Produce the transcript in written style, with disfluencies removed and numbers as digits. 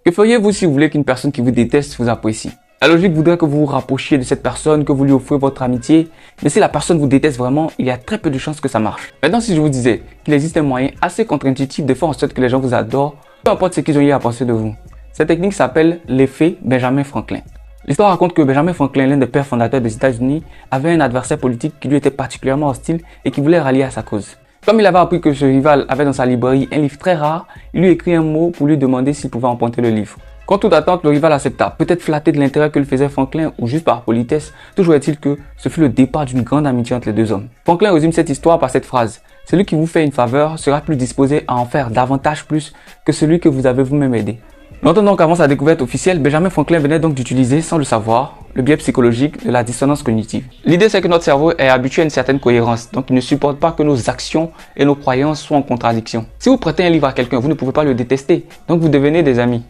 Que feriez-vous si vous voulez qu'une personne qui vous déteste vous apprécie? La logique voudrait que vous vous rapprochiez de cette personne, que vous lui offrez votre amitié, mais si la personne vous déteste vraiment, il y a très peu de chances que ça marche. Maintenant, si je vous disais qu'il existe un moyen assez contre-intuitif de faire en sorte que les gens vous adorent, peu importe ce qu'ils ont eu à penser de vous. Cette technique s'appelle l'effet Benjamin Franklin. L'histoire raconte que Benjamin Franklin, l'un des pères fondateurs des États-Unis, avait un adversaire politique qui lui était particulièrement hostile et qui voulait rallier à sa cause. Comme il avait appris que ce rival avait dans sa librairie un livre très rare, il lui écrit un mot pour lui demander s'il pouvait emprunter le livre. Contre toute attente, le rival accepta, peut-être flatté de l'intérêt que le faisait Franklin ou juste par politesse, toujours est-il que ce fut le départ d'une grande amitié entre les deux hommes. Franklin résume cette histoire par cette phrase: celui qui vous fait une faveur sera plus disposé à en faire davantage plus que celui que vous avez vous-même aidé. Longtemps donc avant sa découverte officielle, Benjamin Franklin venait donc d'utiliser, sans le savoir, le biais psychologique de la dissonance cognitive. L'idée c'est que notre cerveau est habitué à une certaine cohérence, donc il ne supporte pas que nos actions et nos croyances soient en contradiction. Si vous prêtez un livre à quelqu'un, vous ne pouvez pas le détester, donc vous devenez des amis.